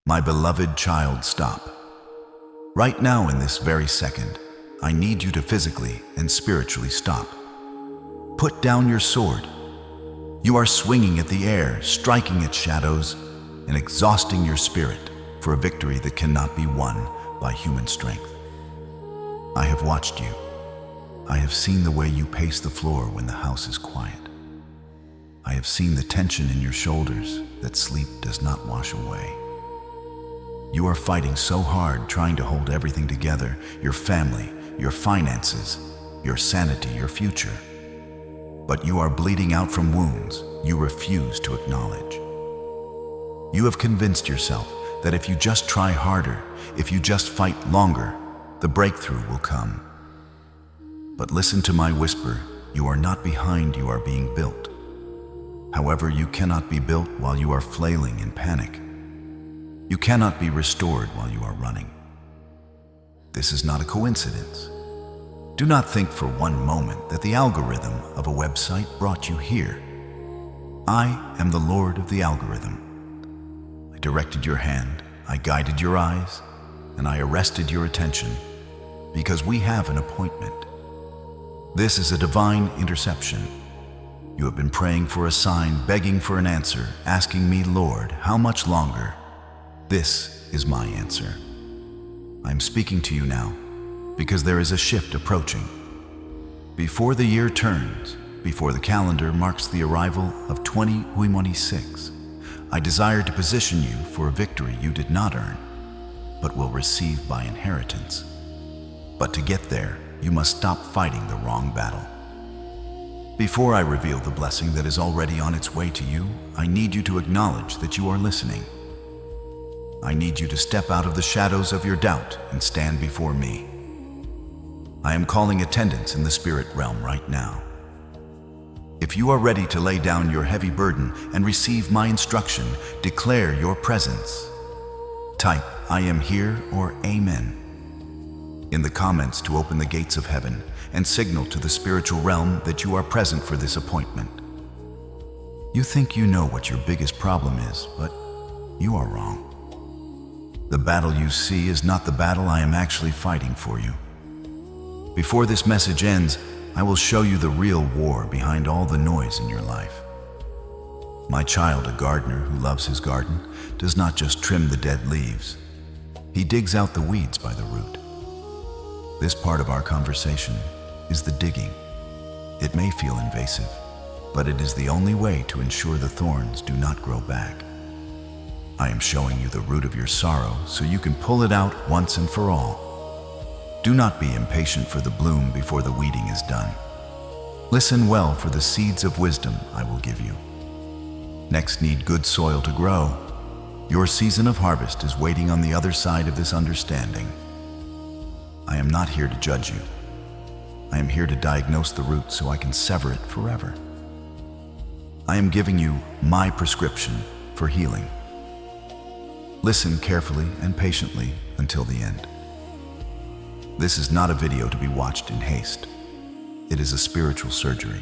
My beloved child, stop. Right now, in this very second, I need you to physically and spiritually stop. Put down your sword. You are swinging at the air, striking at shadows, and exhausting your spirit for a victory that cannot be won by human strength. I have watched you. I have seen the way you pace the floor when the house is quiet. I have seen the tension in your shoulders that sleep does not wash away. You are fighting so hard trying to hold everything together, your family, your finances, your sanity, your future. But you are bleeding out from wounds you refuse to acknowledge. You have convinced yourself that if you just try harder, if you just fight longer, the breakthrough will come. But listen to my whisper, you are not behind, you are being built. However, you cannot be built while you are flailing in panic. You cannot be restored while you are running. This is not a coincidence. Do not think for one moment that the algorithm of a website brought you here. I am the Lord of the algorithm. I directed your hand, I guided your eyes, and I arrested your attention because we have an appointment. This is a divine interception. You have been praying for a sign, begging for an answer, asking me, Lord, how much longer? This is my answer. I am speaking to you now because there is a shift approaching. Before the year turns, before the calendar marks the arrival of 2026, I desire to position you for a victory you did not earn, but will receive by inheritance. But to get there, you must stop fighting the wrong battle. Before I reveal the blessing that is already on its way to you, I need you to acknowledge that you are listening. I need you to step out of the shadows of your doubt and stand before me. I am calling attendance in the spirit realm right now. If you are ready to lay down your heavy burden and receive my instruction, declare your presence. Type, I am here or Amen in the comments to open the gates of heaven and signal to the spiritual realm that you are present for this appointment. You think you know what your biggest problem is, but you are wrong. The battle you see is not the battle I am actually fighting for you. Before this message ends, I will show you the real war behind all the noise in your life. My child, a gardener who loves his garden, does not just trim the dead leaves. He digs out the weeds by the root. This part of our conversation is the digging. It may feel invasive, but it is the only way to ensure the thorns do not grow back. I am showing you the root of your sorrow so you can pull it out once and for all. Do not be impatient for the bloom before the weeding is done. Listen well for the seeds of wisdom I will give you. Next, need good soil to grow. Your season of harvest is waiting on the other side of this understanding. I am not here to judge you. I am here to diagnose the root so I can sever it forever. I am giving you my prescription for healing. Listen carefully and patiently until the end. This is not a video to be watched in haste. It is a spiritual surgery.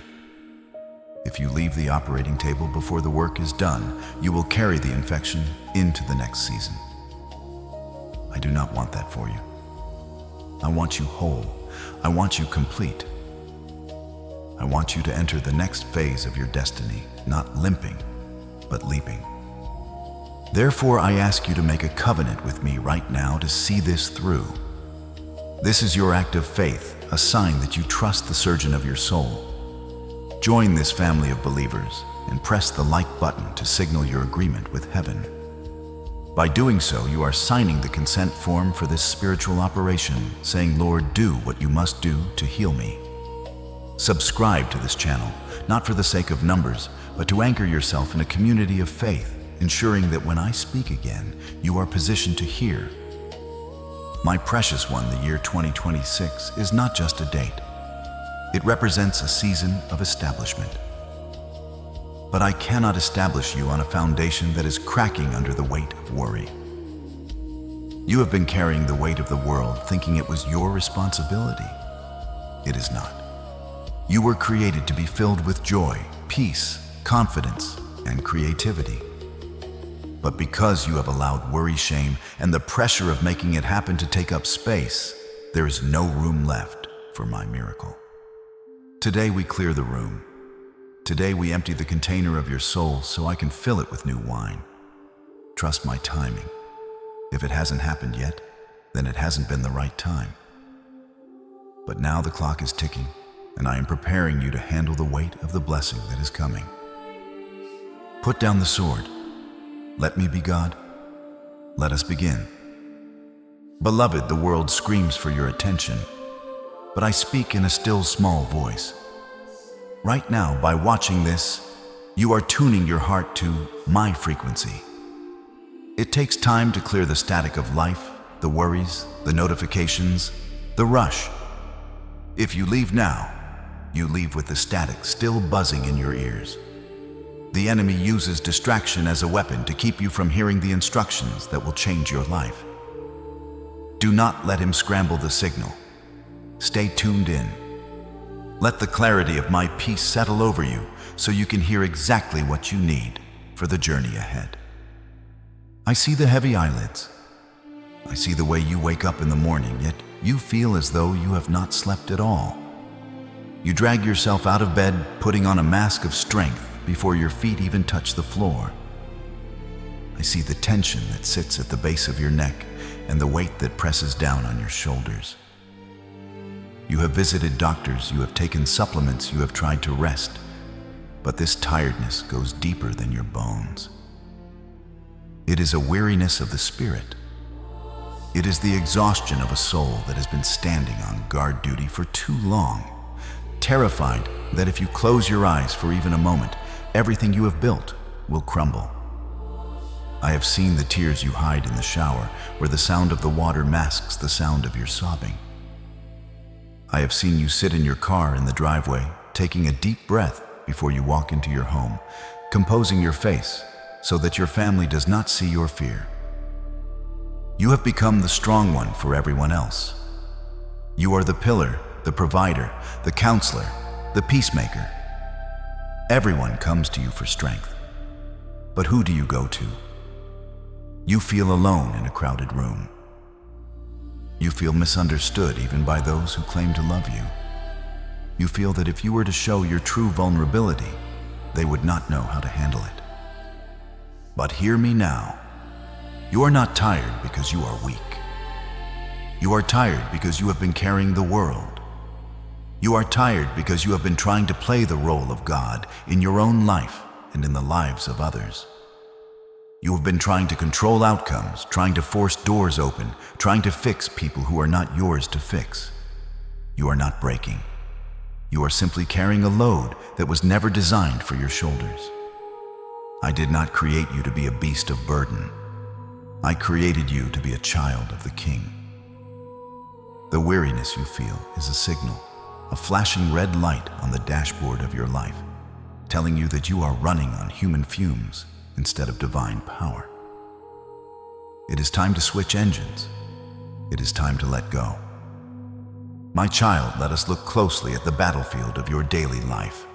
If you leave the operating table before the work is done, you will carry the infection into the next season. I do not want that for you. I want you whole. I want you complete. I want you to enter the next phase of your destiny, not limping, but leaping. Therefore, I ask you to make a covenant with me right now to see this through. This is your act of faith, a sign that you trust the surgeon of your soul. Join this family of believers and press the like button to signal your agreement with heaven. By doing so, you are signing the consent form for this spiritual operation, saying, Lord, do what you must do to heal me. Subscribe to this channel, not for the sake of numbers, but to anchor yourself in a community of faith, ensuring that when I speak again, you are positioned to hear. My precious one, the year 2026 is not just a date. It represents a season of establishment. But I cannot establish you on a foundation that is cracking under the weight of worry. You have been carrying the weight of the world thinking it was your responsibility. It is not. You were created to be filled with joy, peace, confidence, and creativity. But because you have allowed worry, shame, and the pressure of making it happen to take up space, there is no room left for my miracle. Today we clear the room. Today we empty the container of your soul so I can fill it with new wine. Trust my timing. If it hasn't happened yet, then it hasn't been the right time. But now the clock is ticking, and I am preparing you to handle the weight of the blessing that is coming. Put down the sword. Let me be God. Let us begin. Beloved, the world screams for your attention, but I speak in a still small voice. Right now, by watching this, you are tuning your heart to my frequency. It takes time to clear the static of life, the worries, the notifications, the rush. If you leave now, you leave with the static still buzzing in your ears. The enemy uses distraction as a weapon to keep you from hearing the instructions that will change your life. Do not let him scramble the signal. Stay tuned in. Let the clarity of my peace settle over you so you can hear exactly what you need for the journey ahead. I see the heavy eyelids. I see the way you wake up in the morning, yet you feel as though you have not slept at all. You drag yourself out of bed, putting on a mask of strength before your feet even touch the floor. I see the tension that sits at the base of your neck and the weight that presses down on your shoulders. You have visited doctors, you have taken supplements, you have tried to rest, but this tiredness goes deeper than your bones. It is a weariness of the spirit. It is the exhaustion of a soul that has been standing on guard duty for too long, terrified that if you close your eyes for even a moment, everything you have built will crumble. I have seen the tears you hide in the shower, where the sound of the water masks the sound of your sobbing. I have seen you sit in your car in the driveway, taking a deep breath before you walk into your home, composing your face so that your family does not see your fear. You have become the strong one for everyone else. You are the pillar, the provider, the counselor, the peacemaker. Everyone comes to you for strength. But who do you go to? You feel alone in a crowded room. You feel misunderstood even by those who claim to love you. You feel that if you were to show your true vulnerability, they would not know how to handle it. But hear me now. You are not tired because you are weak. You are tired because you have been carrying the world. You are tired because you have been trying to play the role of God in your own life and in the lives of others. You have been trying to control outcomes, trying to force doors open, trying to fix people who are not yours to fix. You are not breaking. You are simply carrying a load that was never designed for your shoulders. I did not create you to be a beast of burden. I created you to be a child of the King. The weariness you feel is a signal, a flashing red light on the dashboard of your life, telling you that you are running on human fumes instead of divine power. It is time to switch engines. It is time to let go. My child, let us look closely at the battlefield of your daily life.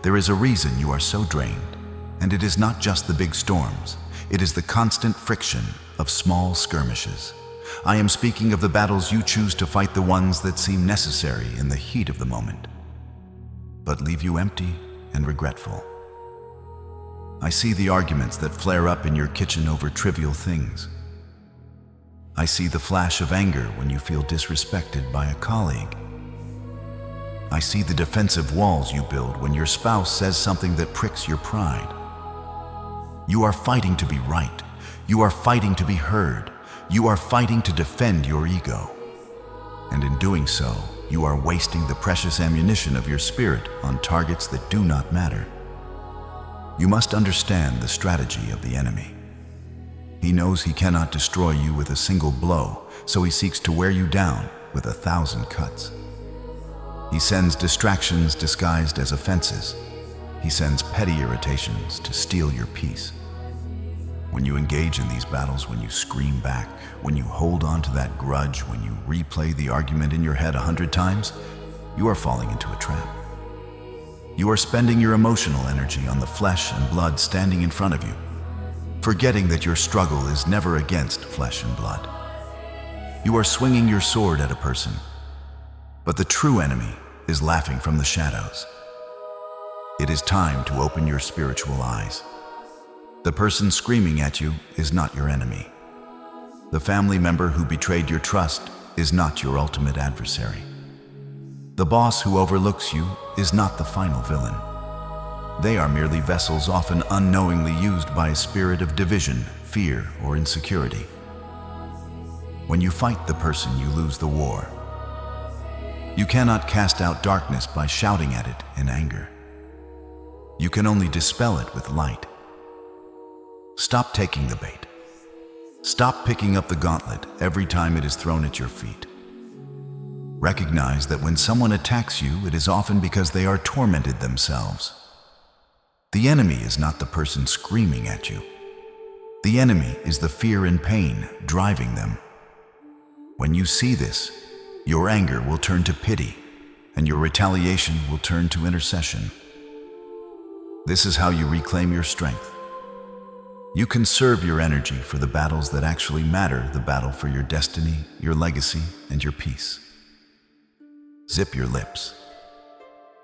There is a reason you are so drained, and it is not just the big storms. It is the constant friction of small skirmishes. I am speaking of the battles you choose to fight, the ones that seem necessary in the heat of the moment, but leave you empty and regretful. I see the arguments that flare up in your kitchen over trivial things. I see the flash of anger when you feel disrespected by a colleague. I see the defensive walls you build when your spouse says something that pricks your pride. You are fighting to be right. You are fighting to be heard. You are fighting to defend your ego. And in doing so, you are wasting the precious ammunition of your spirit on targets that do not matter. You must understand the strategy of the enemy. He knows he cannot destroy you with a single blow, so he seeks to wear you down with 1,000 cuts. He sends distractions disguised as offenses. He sends petty irritations to steal your peace. When you engage in these battles, when you scream back, when you hold on to that grudge, when you replay the argument in your head 100 times, you are falling into a trap. You are spending your emotional energy on the flesh and blood standing in front of you. forgetting that your struggle is never against flesh and blood. You are swinging your sword at a person, but the true enemy is laughing from the shadows. It is time to open your spiritual eyes. The person screaming at you is not your enemy. The family member who betrayed your trust is not your ultimate adversary. The boss who overlooks you is not the final villain. They are merely vessels often unknowingly used by a spirit of division, fear, or insecurity. When you fight the person, you lose the war. You cannot cast out darkness by shouting at it in anger. You can only dispel it with light. Stop taking the bait. Stop picking up the gauntlet every time it is thrown at your feet. Recognize that when someone attacks you, it is often because they are tormented themselves. The enemy is not the person screaming at you. The enemy is the fear and pain driving them. When you see this, your anger will turn to pity, and your retaliation will turn to intercession. This is how you reclaim your strength. You conserve your energy for the battles that actually matter, the battle for your destiny, your legacy, and your peace. Zip your lips.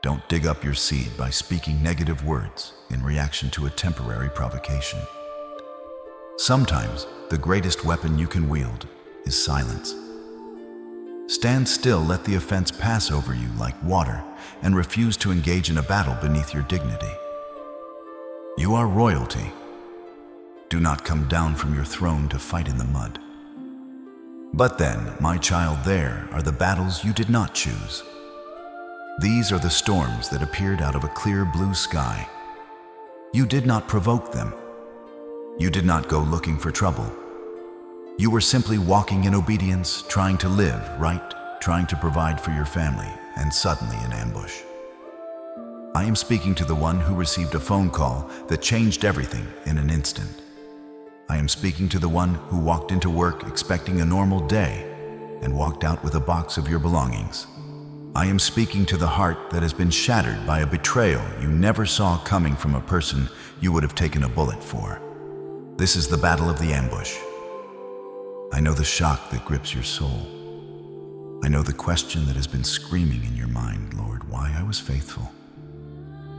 Don't dig up your seed by speaking negative words in reaction to a temporary provocation. Sometimes the greatest weapon you can wield is silence. Stand still, let the offense pass over you like water, and refuse to engage in a battle beneath your dignity. You are royalty. Do not come down from your throne to fight in the mud. But then, my child, there are the battles you did not choose. These are the storms that appeared out of a clear blue sky. You did not provoke them. You did not go looking for trouble. You were simply walking in obedience, trying to live right, trying to provide for your family, and suddenly an ambush. I am speaking to the one who received a phone call that changed everything in an instant. I am speaking to the one who walked into work expecting a normal day and walked out with a box of your belongings. I am speaking to the heart that has been shattered by a betrayal you never saw coming from a person you would have taken a bullet for. This is the battle of the ambush. I know the shock that grips your soul. I know the question that has been screaming in your mind, Lord, why I was faithful.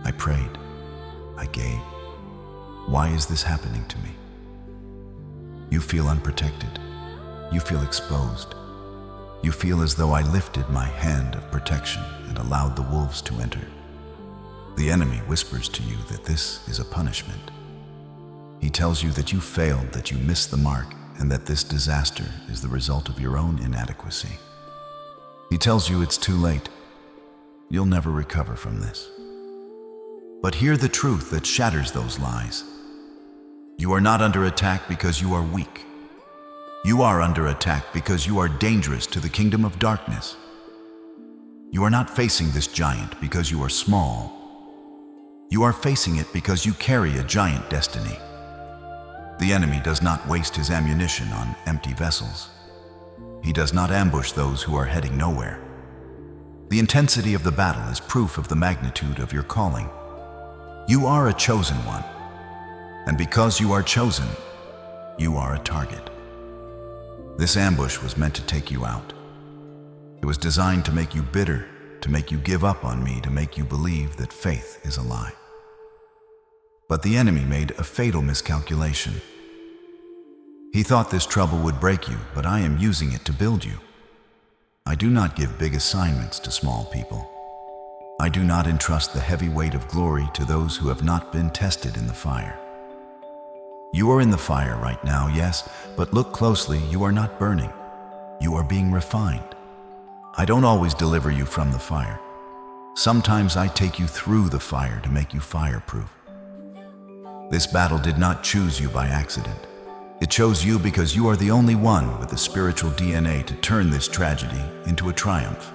I prayed. I gave. Why is this happening to me? You feel unprotected. You feel exposed. You feel as though I lifted my hand of protection and allowed the wolves to enter. The enemy whispers to you that this is a punishment. He tells you that you failed, that you missed the mark, and that this disaster is the result of your own inadequacy. He tells you it's too late. You'll never recover from this. But hear the truth that shatters those lies. You are not under attack because you are weak. You are under attack because you are dangerous to the kingdom of darkness. You are not facing this giant because you are small. You are facing it because you carry a giant destiny. The enemy does not waste his ammunition on empty vessels. He does not ambush those who are heading nowhere. The intensity of the battle is proof of the magnitude of your calling. You are a chosen one. And because you are chosen, you are a target. This ambush was meant to take you out. It was designed to make you bitter, to make you give up on me, to make you believe that faith is a lie. But the enemy made a fatal miscalculation. He thought this trouble would break you, but I am using it to build you. I do not give big assignments to small people. I do not entrust the heavy weight of glory to those who have not been tested in the fire. You are in the fire right now, yes, but look closely, you are not burning. You are being refined. I don't always deliver you from the fire. Sometimes I take you through the fire to make you fireproof. This battle did not choose you by accident. It chose you because you are the only one with the spiritual DNA to turn this tragedy into a triumph.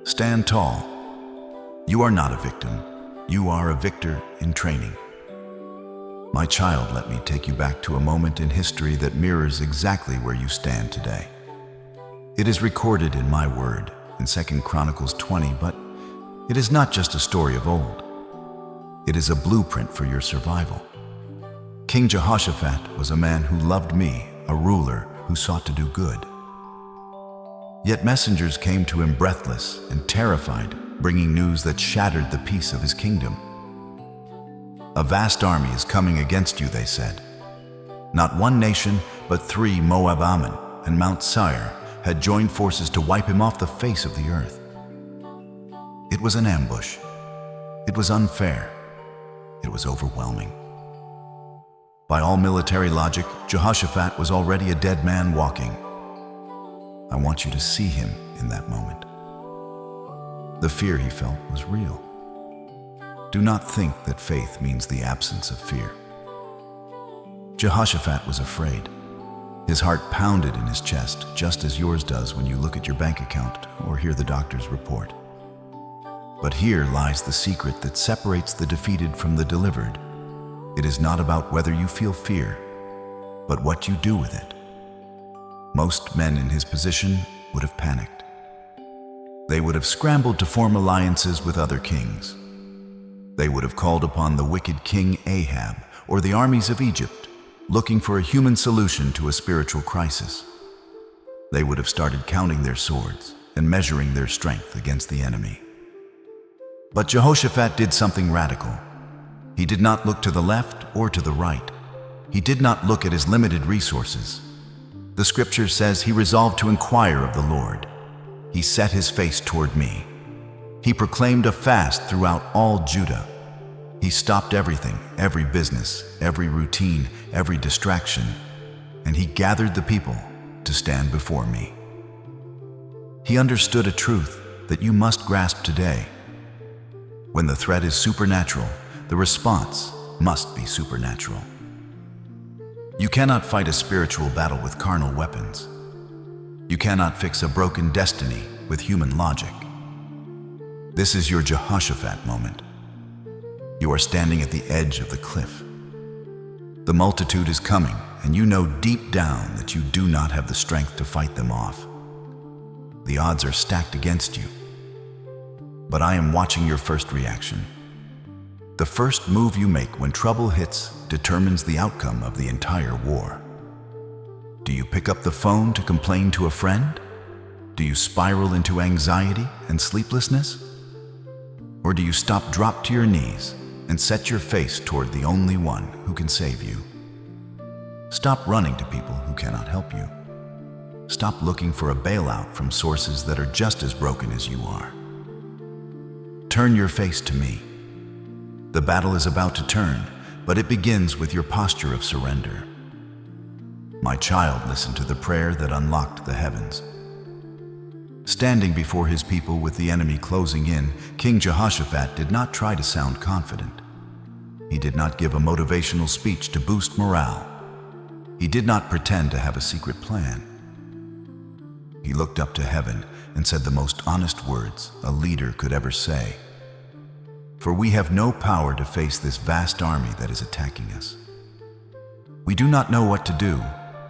Stand tall. You are not a victim. You are a victor in training. My child, let me take you back to a moment in history that mirrors exactly where you stand today. It is recorded in my word in 2 Chronicles 20, but it is not just a story of old. It is a blueprint for your survival. King Jehoshaphat was a man who loved me, a ruler who sought to do good. Yet messengers came to him breathless and terrified, bringing news that shattered the peace of his kingdom. A vast army is coming against you, they said. Not one nation, but 3 Moab Ammon and Mount Seir had joined forces to wipe him off the face of the earth. It was an ambush. It was unfair. It was overwhelming. By all military logic, Jehoshaphat was already a dead man walking. I want you to see him in that moment. The fear he felt was real. Do not think that faith means the absence of fear. Jehoshaphat was afraid. His heart pounded in his chest, just as yours does when you look at your bank account or hear the doctor's report. But here lies the secret that separates the defeated from the delivered. It is not about whether you feel fear, but what you do with it. Most men in his position would have panicked. They would have scrambled to form alliances with other kings. They would have called upon the wicked King Ahab or the armies of Egypt, looking for a human solution to a spiritual crisis. They would have started counting their swords and measuring their strength against the enemy. But Jehoshaphat did something radical. He did not look to the left or to the right. He did not look at his limited resources. The scripture says he resolved to inquire of the Lord. He set his face toward me. He proclaimed a fast throughout all Judah. He stopped everything, every business, every routine, every distraction, and he gathered the people to stand before me. He understood a truth that you must grasp today. When the threat is supernatural, the response must be supernatural. You cannot fight a spiritual battle with carnal weapons. You cannot fix a broken destiny with human logic. This is your Jehoshaphat moment. You are standing at the edge of the cliff. The multitude is coming, and you know deep down that you do not have the strength to fight them off. The odds are stacked against you. But I am watching your first reaction. The first move you make when trouble hits determines the outcome of the entire war. Do you pick up the phone to complain to a friend? Do you spiral into anxiety and sleeplessness? Or do you drop to your knees and set your face toward the only one who can save you? Stop running to people who cannot help you. Stop looking for a bailout from sources that are just as broken as you are. Turn your face to me. The battle is about to turn, but it begins with your posture of surrender. My child listened to the prayer that unlocked the heavens. Standing before his people with the enemy closing in, King Jehoshaphat did not try to sound confident. He did not give a motivational speech to boost morale. He did not pretend to have a secret plan. He looked up to heaven and said the most honest words a leader could ever say. For we have no power to face this vast army that is attacking us. We do not know what to do,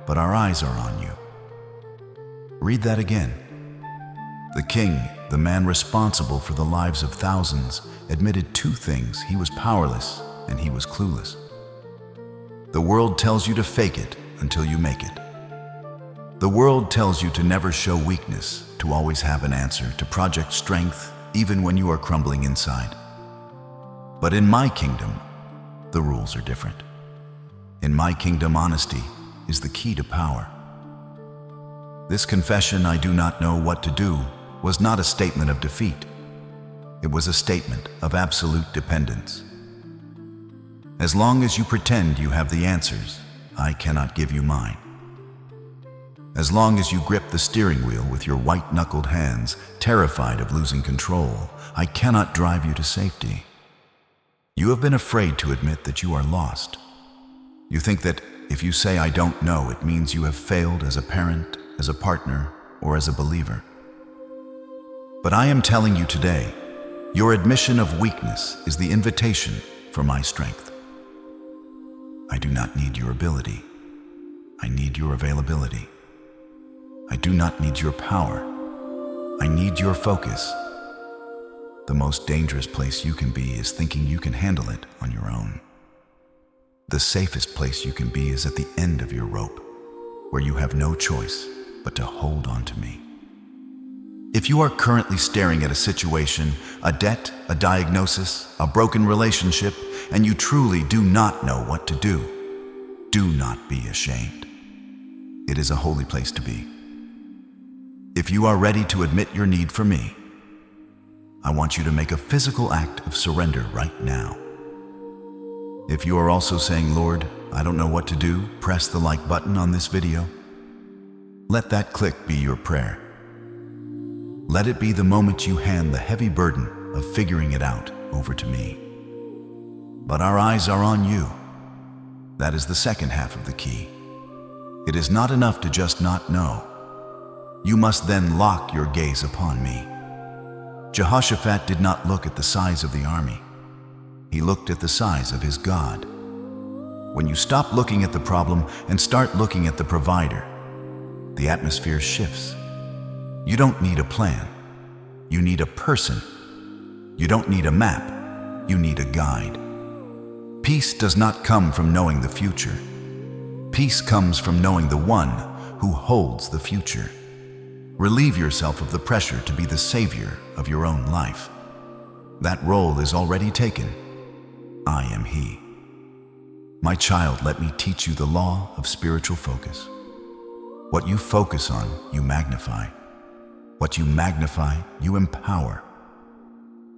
but our eyes are on you. Read that again. The king, the man responsible for the lives of thousands, admitted 2 things: he was powerless and he was clueless. The world tells you to fake it until you make it. The world tells you to never show weakness, to always have an answer, to project strength even when you are crumbling inside. But in my kingdom, the rules are different. In my kingdom, honesty is the key to power. This confession, I do not know what to do, was not a statement of defeat. It was a statement of absolute dependence. As long as you pretend you have the answers, I cannot give you mine. As long as you grip the steering wheel with your white-knuckled hands, terrified of losing control, I cannot drive you to safety. You have been afraid to admit that you are lost. You think that if you say I don't know, it means you have failed as a parent, as a partner, or as a believer. But I am telling you today, your admission of weakness is the invitation for my strength. I do not need your ability. I need your availability. I do not need your power. I need your focus. The most dangerous place you can be is thinking you can handle it on your own. The safest place you can be is at the end of your rope, where you have no choice but to hold on to me. If you are currently staring at a situation, a debt, a diagnosis, a broken relationship, and you truly do not know what to do not be ashamed. It is a holy place to be. If you are ready to admit your need for me, I want you to make a physical act of surrender right now. If you are also saying, Lord, I don't know what to do, press the like button on this video. Let that click be your prayer. Let it be the moment you hand the heavy burden of figuring it out over to me. But our eyes are on you. That is the second half of the key. It is not enough to just not know. You must then lock your gaze upon me. Jehoshaphat did not look at the size of the army. He looked at the size of his God. When you stop looking at the problem and start looking at the provider, the atmosphere shifts. You don't need a plan. You need a person. You don't need a map. You need a guide. Peace does not come from knowing the future. Peace comes from knowing the one who holds the future. Relieve yourself of the pressure to be the savior of your own life. That role is already taken. I am He. My child, let me teach you the law of spiritual focus. What you focus on, you magnify. What you magnify, you empower.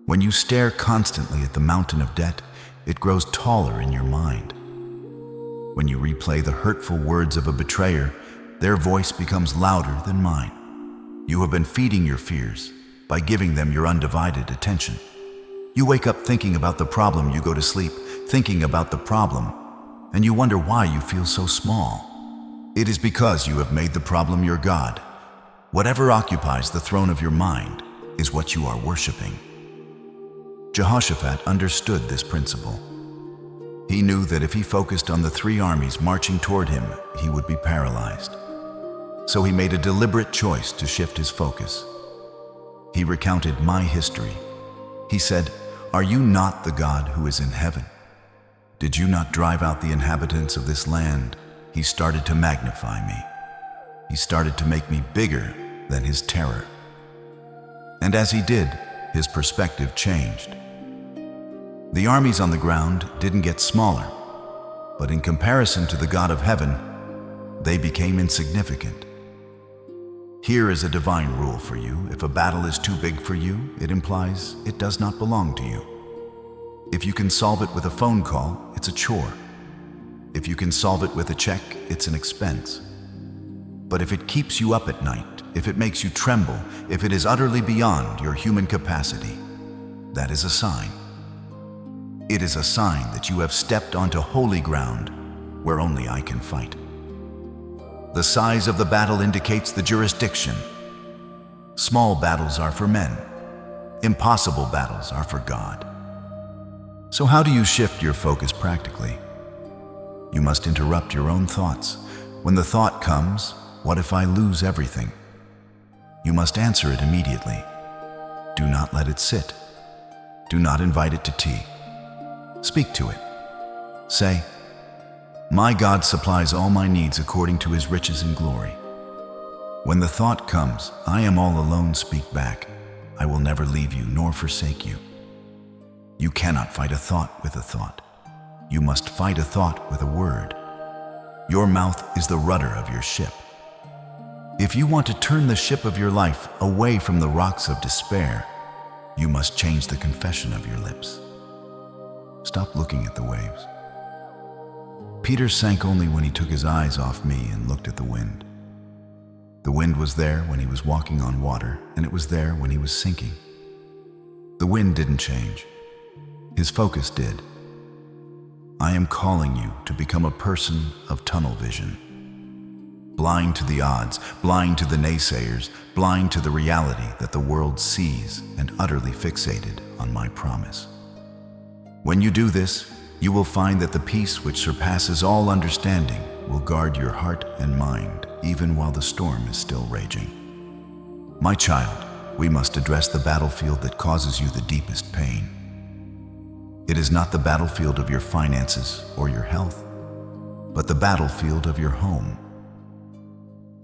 When you stare constantly at the mountain of debt, it grows taller in your mind. When you replay the hurtful words of a betrayer, their voice becomes louder than mine. You have been feeding your fears by giving them your undivided attention. You wake up thinking about the problem, you go to sleep thinking about the problem, and you wonder why you feel so small. It is because you have made the problem your God. Whatever occupies the throne of your mind is what you are worshiping. Jehoshaphat understood this principle. He knew that if he focused on the three armies marching toward him, he would be paralyzed. So he made a deliberate choice to shift his focus. He recounted my history. He said, "Are you not the God who is in heaven? Did you not drive out the inhabitants of this land?" He started to magnify me. He started to make me bigger than his terror. And as he did, his perspective changed. The armies on the ground didn't get smaller, but in comparison to the God of heaven, they became insignificant. Here is a divine rule for you. If a battle is too big for you, it implies it does not belong to you. If you can solve it with a phone call, it's a chore. If you can solve it with a check, it's an expense. But if it keeps you up at night, if it makes you tremble, if it is utterly beyond your human capacity, that is a sign. It is a sign that you have stepped onto holy ground where only I can fight. The size of the battle indicates the jurisdiction. Small battles are for men. Impossible battles are for God. So how do you shift your focus practically? You must interrupt your own thoughts. When the thought comes, what if I lose everything? You must answer it immediately. Do not let it sit. Do not invite it to tea. Speak to it. Say, "My God supplies all my needs according to his riches and glory." When the thought comes, "I am all alone," speak back, "I will never leave you nor forsake you." You cannot fight a thought with a thought. You must fight a thought with a word. Your mouth is the rudder of your ship. If you want to turn the ship of your life away from the rocks of despair, you must change the confession of your lips. Stop looking at the waves. Peter sank only when he took his eyes off me and looked at the wind. The wind was there when he was walking on water, and it was there when he was sinking. The wind didn't change. His focus did. I am calling you to become a person of tunnel vision. Blind to the odds, blind to the naysayers, blind to the reality that the world sees, and utterly fixated on my promise. When you do this, you will find that the peace which surpasses all understanding will guard your heart and mind, even while the storm is still raging. My child, we must address the battlefield that causes you the deepest pain. It is not the battlefield of your finances or your health. but the battlefield of your home.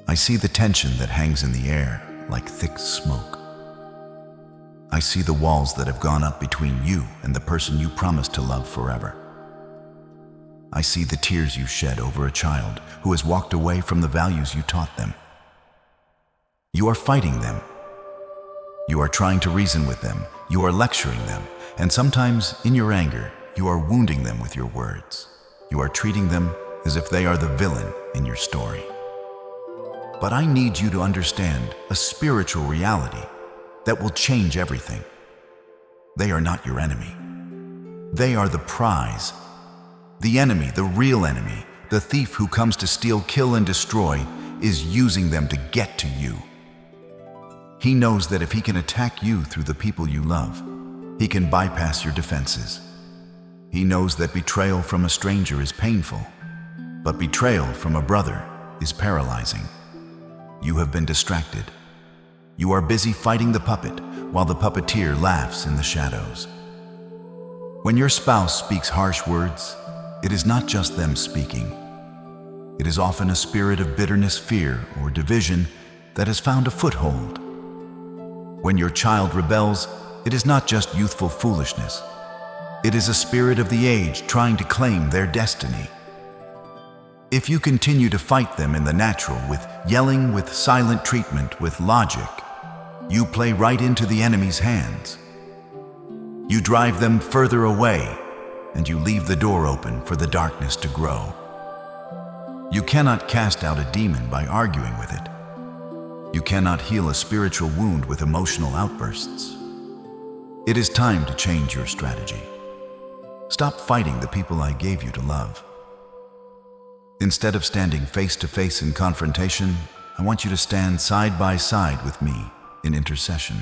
I see the tension that hangs in the air like thick smoke. I see the walls that have gone up between you and the person you promised to love forever. I see the tears you shed over a child who has walked away from the values you taught them. You are fighting them. You are trying to reason with them. You are lecturing them. And sometimes, in your anger, you are wounding them with your words. You are treating them as if they are the villain in your story. But I need you to understand a spiritual reality that will change everything. They are not your enemy. They are the prize. The enemy, the real enemy, the thief who comes to steal, kill, and destroy, is using them to get to you. He knows that if he can attack you through the people you love, he can bypass your defenses. He knows that betrayal from a stranger is painful, but betrayal from a brother is paralyzing. You have been distracted. You are busy fighting the puppet while the puppeteer laughs in the shadows. When your spouse speaks harsh words, it is not just them speaking. It is often a spirit of bitterness, fear, or division that has found a foothold. When your child rebels, it is not just youthful foolishness. It is a spirit of the age trying to claim their destiny. If you continue to fight them in the natural with yelling, with silent treatment, with logic, you play right into the enemy's hands. You drive them further away, and you leave the door open for the darkness to grow. You cannot cast out a demon by arguing with it. You cannot heal a spiritual wound with emotional outbursts. It is time to change your strategy. Stop fighting the people I gave you to love. Instead of standing face to face in confrontation, I want you to stand side by side with me in intercession.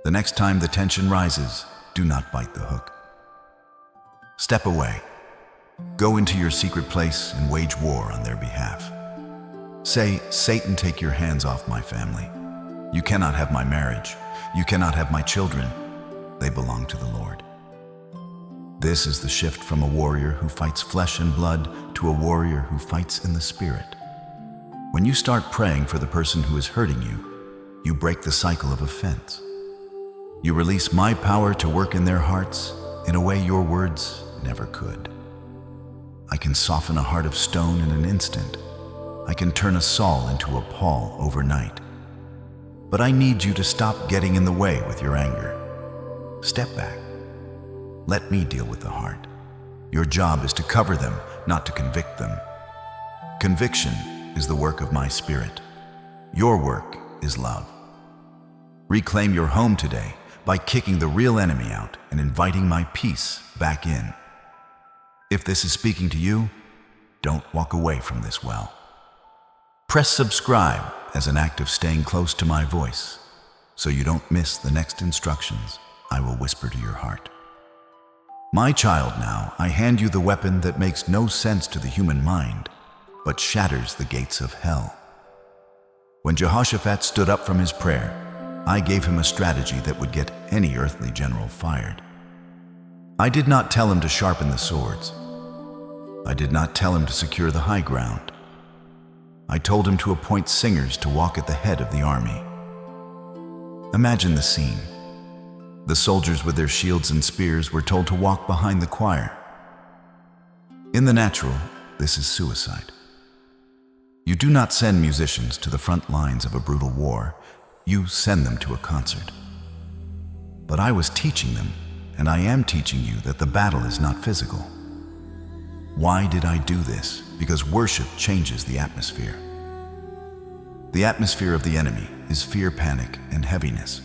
The next time the tension rises, do not bite the hook. Step away. Go into your secret place and wage war on their behalf. Say, Satan, take your hands off my family. You cannot have my marriage. You cannot have my children. They belong to the Lord. This is the shift from a warrior who fights flesh and blood to a warrior who fights in the spirit. When you start praying for the person who is hurting you, you break the cycle of offense. You release my power to work in their hearts in a way your words never could. I can soften a heart of stone in an instant. I can turn a Saul into a Paul overnight. But I need you to stop getting in the way with your anger. Step back. Let me deal with the heart. Your job is to cover them, not to convict them. Conviction is the work of my spirit. Your work is love. Reclaim your home today by kicking the real enemy out and inviting my peace back in. If this is speaking to you, don't walk away from this well. Press subscribe as an act of staying close to my voice, so you don't miss the next instructions I will whisper to your heart. My child, now I hand you the weapon that makes no sense to the human mind, but shatters the gates of hell. When Jehoshaphat stood up from his prayer, I gave him a strategy that would get any earthly general fired. I did not tell him to sharpen the swords. I did not tell him to secure the high ground. I told him to appoint singers to walk at the head of the army. Imagine the scene. The soldiers with their shields and spears were told to walk behind the choir. In the natural, this is suicide. You do not send musicians to the front lines of a brutal war. You send them to a concert. But I was teaching them, and I am teaching you that the battle is not physical. Why did I do this? Because worship changes the atmosphere. The atmosphere of the enemy is fear, panic, and heaviness.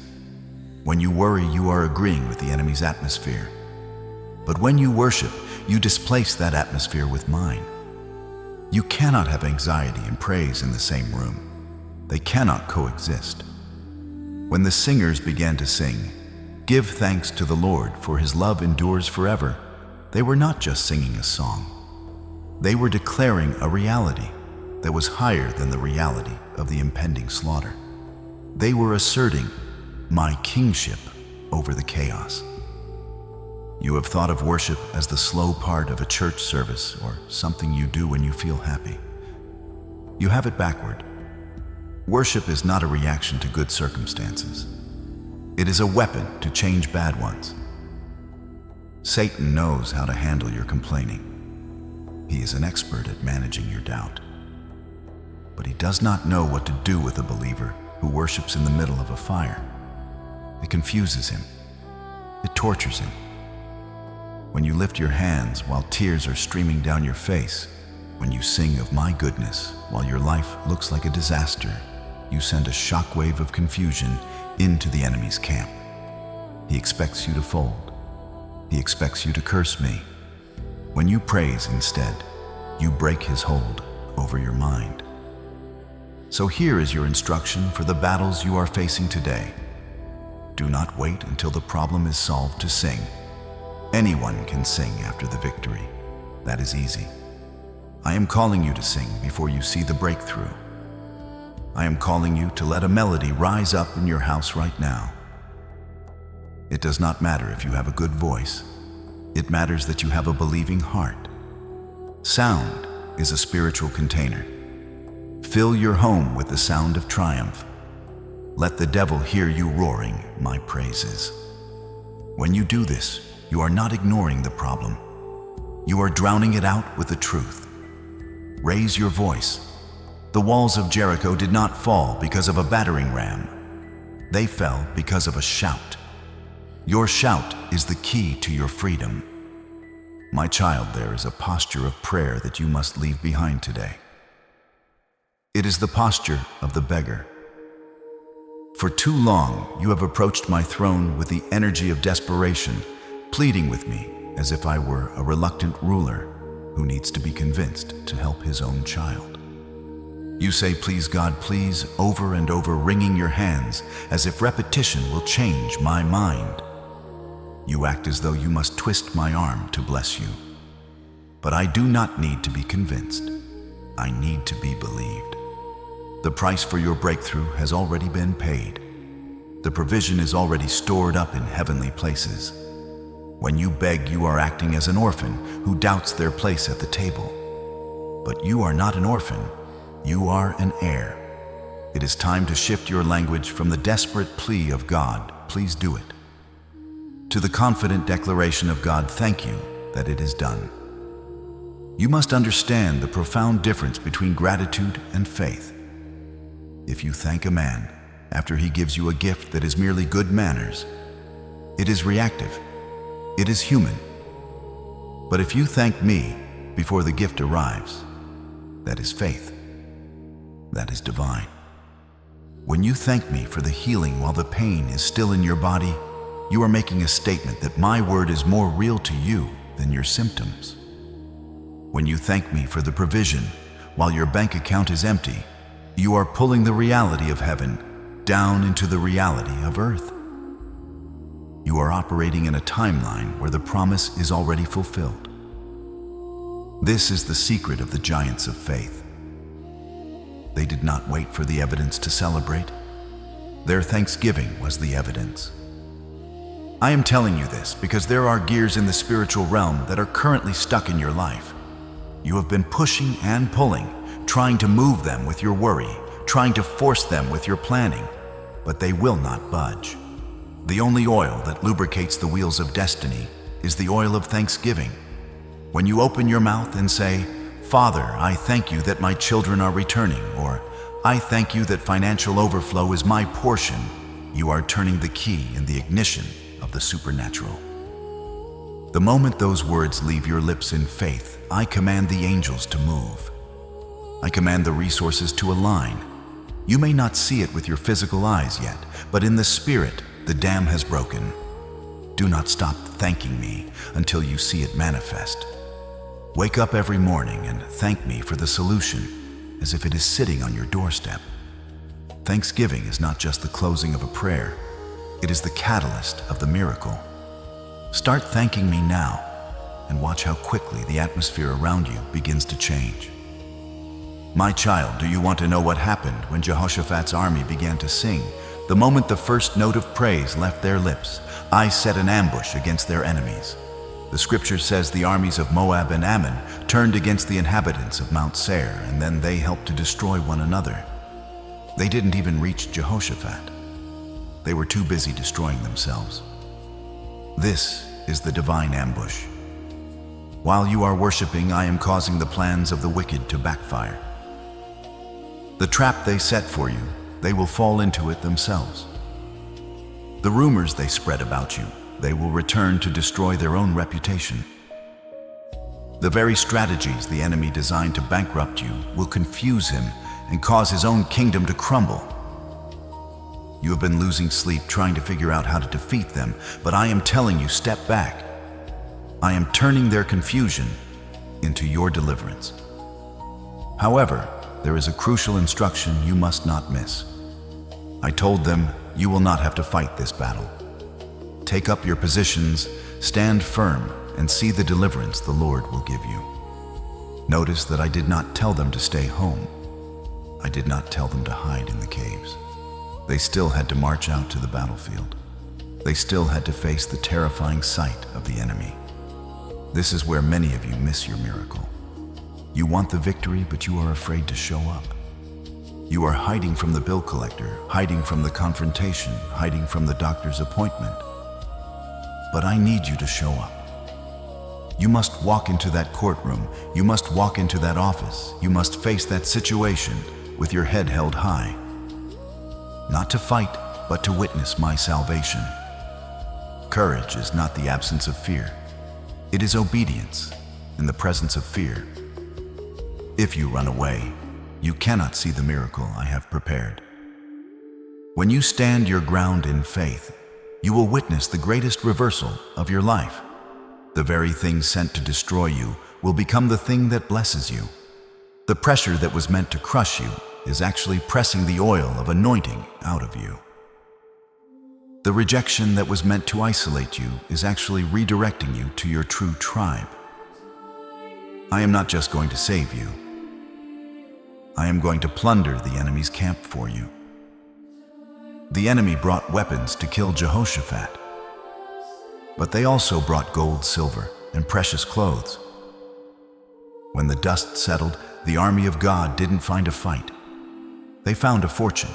When you worry, you are agreeing with the enemy's atmosphere. But when you worship, you displace that atmosphere with mine. You cannot have anxiety and praise in the same room. They cannot coexist. When the singers began to sing, "Give thanks to the Lord, for his love endures forever," they were not just singing a song. They were declaring a reality that was higher than the reality of the impending slaughter. They were asserting my kingship over the chaos. You have thought of worship as the slow part of a church service or something you do when you feel happy. You have it backward. Worship is not a reaction to good circumstances. It is a weapon to change bad ones. Satan knows how to handle your complaining. He is an expert at managing your doubt. But he does not know what to do with a believer who worships in the middle of a fire. It confuses him. It tortures him. When you lift your hands while tears are streaming down your face, when you sing of my goodness while your life looks like a disaster, you send a shockwave of confusion into the enemy's camp. He expects you to fold. He expects you to curse me. When you praise instead, you break his hold over your mind. So here is your instruction for the battles you are facing today. Do not wait until the problem is solved to sing. Anyone can sing after the victory. That is easy. I am calling you to sing before you see the breakthrough. I am calling you to let a melody rise up in your house right now. It does not matter if you have a good voice. It matters that you have a believing heart. Sound is a spiritual container. Fill your home with the sound of triumph. Let the devil hear you roaring my praises. When you do this, you are not ignoring the problem. You are drowning it out with the truth. Raise your voice. The walls of Jericho did not fall because of a battering ram. They fell because of a shout. Your shout is the key to your freedom. My child, there is a posture of prayer that you must leave behind today. It is the posture of the beggar. For too long, you have approached my throne with the energy of desperation, pleading with me as if I were a reluctant ruler who needs to be convinced to help his own child. You say, "Please God, please," over and over, wringing your hands as if repetition will change my mind. You act as though you must twist my arm to bless you. But I do not need to be convinced. I need to be believed. The price for your breakthrough has already been paid. The provision is already stored up in heavenly places. When you beg, you are acting as an orphan who doubts their place at the table. But you are not an orphan. You are an heir. It is time to shift your language from the desperate plea of God, "Please do it," to the confident declaration of God, "Thank you that it is done." You must understand the profound difference between gratitude and faith. If you thank a man after he gives you a gift that is merely good manners, it is reactive. It is human. But if you thank me before the gift arrives, that is faith. That is divine. When you thank me for the healing while the pain is still in your body, you are making a statement that my word is more real to you than your symptoms. When you thank me for the provision while your bank account is empty, you are pulling the reality of heaven down into the reality of earth. You are operating in a timeline where the promise is already fulfilled. This is the secret of the giants of faith. They did not wait for the evidence to celebrate. Their thanksgiving was the evidence. I am telling you this because there are gears in the spiritual realm that are currently stuck in your life. You have been pushing and pulling, trying to move them with your worry, trying to force them with your planning, but they will not budge. The only oil that lubricates the wheels of destiny is the oil of thanksgiving. When you open your mouth and say, "Father, I thank you that my children are returning," or "I thank you that financial overflow is my portion," you are turning the key in the ignition of the supernatural. The moment those words leave your lips in faith, I command the angels to move. I command the resources to align. You may not see it with your physical eyes yet, but in the spirit, the dam has broken. Do not stop thanking me until you see it manifest. Wake up every morning and thank me for the solution as if it is sitting on your doorstep. Thanksgiving is not just the closing of a prayer. It is the catalyst of the miracle. Start thanking me now and watch how quickly the atmosphere around you begins to change. My child, do you want to know what happened when Jehoshaphat's army began to sing? The moment the first note of praise left their lips, I set an ambush against their enemies. The scripture says the armies of Moab and Ammon turned against the inhabitants of Mount Seir, and then they helped to destroy one another. They didn't even reach Jehoshaphat. They were too busy destroying themselves. This is the divine ambush. While you are worshiping, I am causing the plans of the wicked to backfire. The trap they set for you, they will fall into it themselves. The rumors they spread about you, they will return to destroy their own reputation. The very strategies the enemy designed to bankrupt you will confuse him and cause his own kingdom to crumble. You have been losing sleep trying to figure out how to defeat them, but I am telling you, step back. I am turning their confusion into your deliverance. However, there is a crucial instruction you must not miss. I told them, you will not have to fight this battle. Take up your positions, stand firm, and see the deliverance the Lord will give you. Notice that I did not tell them to stay home. I did not tell them to hide in the caves. They still had to march out to the battlefield. They still had to face the terrifying sight of the enemy. This is where many of you miss your miracle. You want the victory, but you are afraid to show up. You are hiding from the bill collector, hiding from the confrontation, hiding from the doctor's appointment. But I need you to show up. You must walk into that courtroom. You must walk into that office. You must face that situation with your head held high. Not to fight, but to witness my salvation. Courage is not the absence of fear. It is obedience in the presence of fear. If you run away, you cannot see the miracle I have prepared. When you stand your ground in faith, you will witness the greatest reversal of your life. The very thing sent to destroy you will become the thing that blesses you. The pressure that was meant to crush you is actually pressing the oil of anointing out of you. The rejection that was meant to isolate you is actually redirecting you to your true tribe. I am not just going to save you. I am going to plunder the enemy's camp for you. The enemy brought weapons to kill Jehoshaphat, but they also brought gold, silver, and precious clothes. When the dust settled, the army of God didn't find a fight. They found a fortune.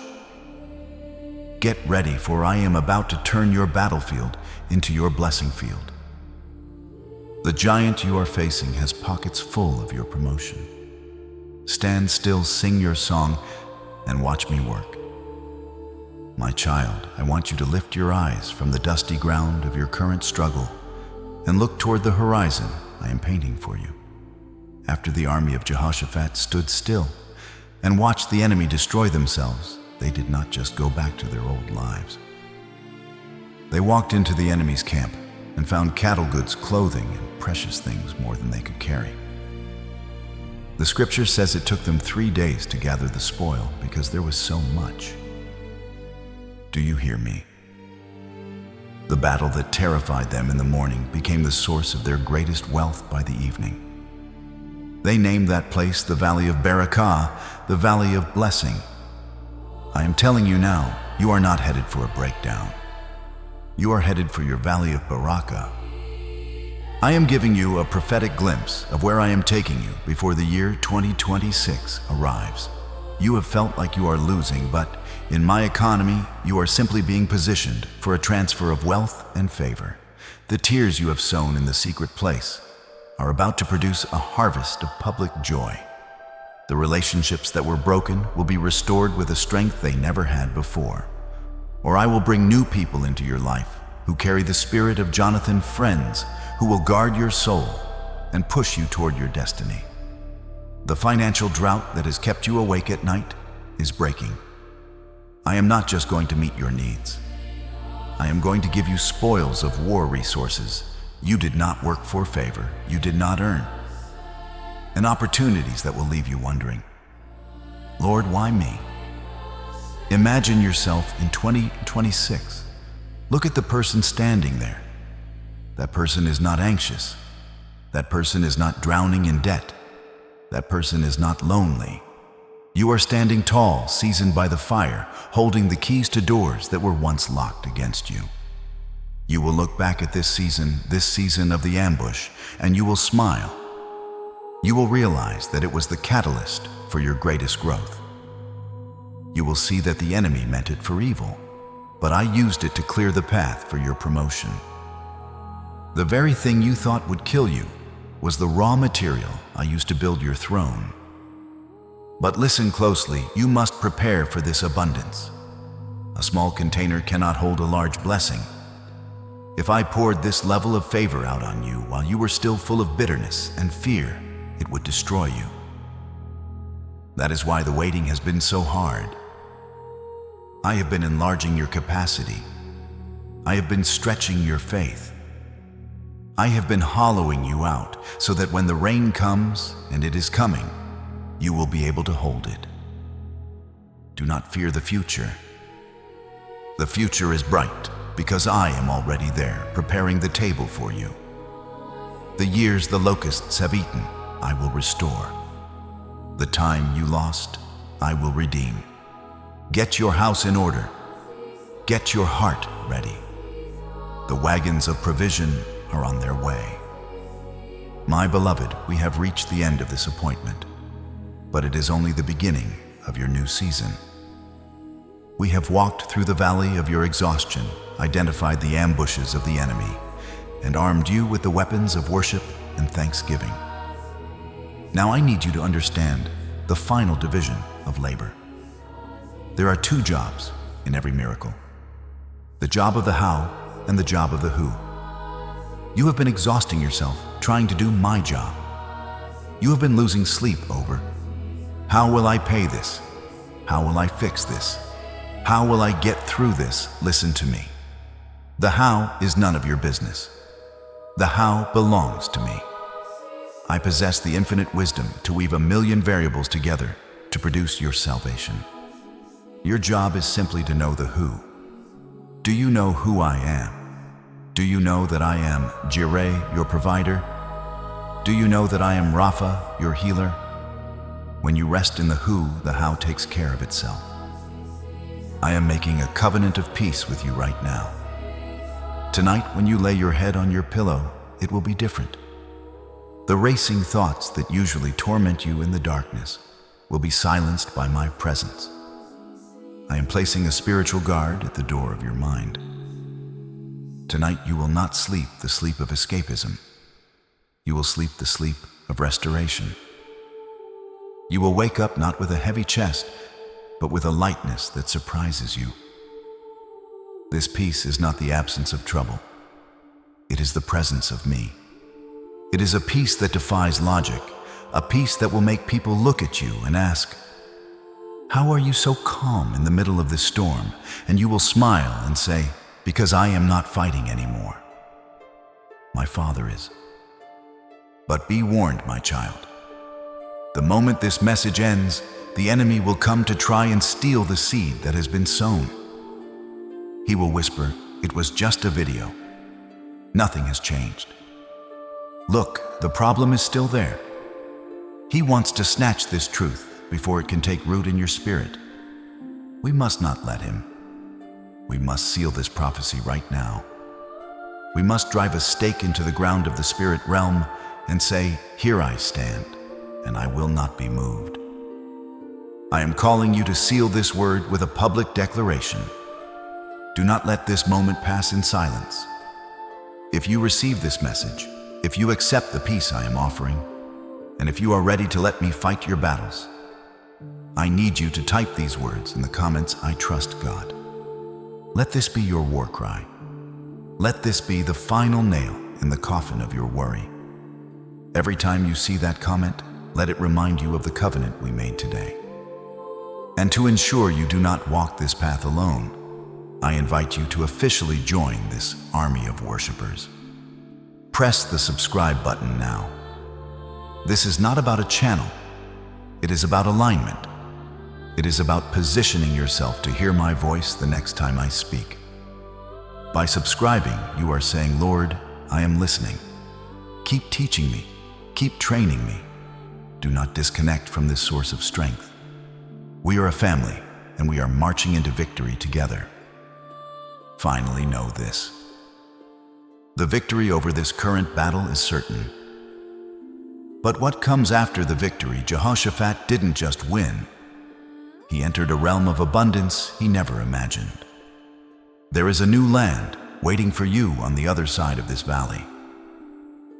Get ready, for I am about to turn your battlefield into your blessing field. The giant you are facing has pockets full of your promotion. Stand still, sing your song, and watch me work. My child, I want you to lift your eyes from the dusty ground of your current struggle and look toward the horizon I am painting for you. After the army of Jehoshaphat stood still and watched the enemy destroy themselves, they did not just go back to their old lives. They walked into the enemy's camp and found cattle goods, clothing, and precious things more than they could carry. The scripture says it took them 3 days to gather the spoil because there was so much. Do you hear me? The battle that terrified them in the morning became the source of their greatest wealth by the evening. They named that place the Valley of Barakah, the Valley of Blessing. I am telling you now, you are not headed for a breakdown. You are headed for your Valley of Barakah. I am giving you a prophetic glimpse of where I am taking you before the year 2026 arrives. You have felt like you are losing, but in my economy, you are simply being positioned for a transfer of wealth and favor. The tears you have sown in the secret place are about to produce a harvest of public joy. The relationships that were broken will be restored with a strength they never had before. Or I will bring new people into your life who carry the spirit of Jonathan, friends who will guard your soul and push you toward your destiny. The financial drought that has kept you awake at night is breaking. I am not just going to meet your needs. I am going to give you spoils of war resources you did not work for, favor you did not earn, and opportunities that will leave you wondering, Lord, why me? Imagine yourself in 2026. Look at the person standing there. That person is not anxious. That person is not drowning in debt. That person is not lonely. You are standing tall, seasoned by the fire, holding the keys to doors that were once locked against you. You will look back at this season of the ambush, and you will smile. You will realize that it was the catalyst for your greatest growth. You will see that the enemy meant it for evil, but I used it to clear the path for your promotion. The very thing you thought would kill you was the raw material I used to build your throne. But listen closely, you must prepare for this abundance. A small container cannot hold a large blessing. If I poured this level of favor out on you while you were still full of bitterness and fear, it would destroy you. That is why the waiting has been so hard. I have been enlarging your capacity. I have been stretching your faith. I have been hollowing you out so that when the rain comes, and it is coming, you will be able to hold it. Do not fear the future. The future is bright because I am already there, preparing the table for you. The years the locusts have eaten, I will restore. The time you lost, I will redeem. Get your house in order. Get your heart ready. The wagons of provision are on their way. My beloved, we have reached the end of this appointment, but it is only the beginning of your new season. We have walked through the valley of your exhaustion, identified the ambushes of the enemy, and armed you with the weapons of worship and thanksgiving. Now I need you to understand the final division of labor. There are two jobs in every miracle: the job of the how and the job of the who. You have been exhausting yourself trying to do my job. You have been losing sleep over, how will I pay this? How will I fix this? How will I get through this? Listen to me. The how is none of your business. The how belongs to me. I possess the infinite wisdom to weave a million variables together to produce your salvation. Your job is simply to know the who. Do you know who I am? Do you know that I am Jireh, your provider? Do you know that I am Rapha, your healer? When you rest in the who, the how takes care of itself. I am making a covenant of peace with you right now. Tonight, when you lay your head on your pillow, it will be different. The racing thoughts that usually torment you in the darkness will be silenced by my presence. I am placing a spiritual guard at the door of your mind. Tonight you will not sleep the sleep of escapism. You will sleep the sleep of restoration. You will wake up not with a heavy chest, but with a lightness that surprises you. This peace is not the absence of trouble. It is the presence of me. It is a peace that defies logic, a peace that will make people look at you and ask, "How are you so calm in the middle of this storm?" And you will smile and say, "Because I am not fighting anymore. My Father is." But be warned, my child. The moment this message ends, the enemy will come to try and steal the seed that has been sown. He will whisper, "It was just a video. Nothing has changed. Look, the problem is still there." He wants to snatch this truth before it can take root in your spirit. We must not let him. We must seal this prophecy right now. We must drive a stake into the ground of the spirit realm and say, "Here I stand, and I will not be moved." I am calling you to seal this word with a public declaration. Do not let this moment pass in silence. If you receive this message, if you accept the peace I am offering, and if you are ready to let me fight your battles, I need you to type these words in the comments, "I trust God." Let this be your war cry. Let this be the final nail in the coffin of your worry. Every time you see that comment, let it remind you of the covenant we made today. And to ensure you do not walk this path alone, I invite you to officially join this army of worshipers. Press the subscribe button now. This is not about a channel. It is about alignment. It is about positioning yourself to hear my voice the next time I speak. By subscribing, you are saying, "Lord, I am listening. Keep teaching me. Keep training me. Do not disconnect from this source of strength." We are a family, and we are marching into victory together. Finally, know this. The victory over this current battle is certain. But what comes after the victory? Jehoshaphat didn't just win. He entered a realm of abundance he never imagined. There is a new land waiting for you on the other side of this valley.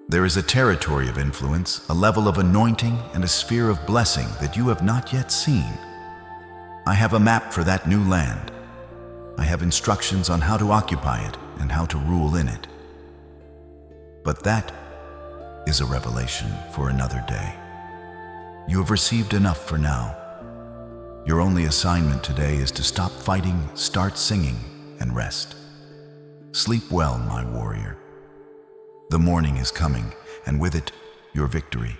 There is a territory of influence, a level of anointing, and a sphere of blessing that you have not yet seen. I have a map for that new land. I have instructions on how to occupy it and how to rule in it. But that is a revelation for another day. You have received enough for now. Your only assignment today is to stop fighting, start singing, and rest. Sleep well, my warrior. The morning is coming, and with it, your victory.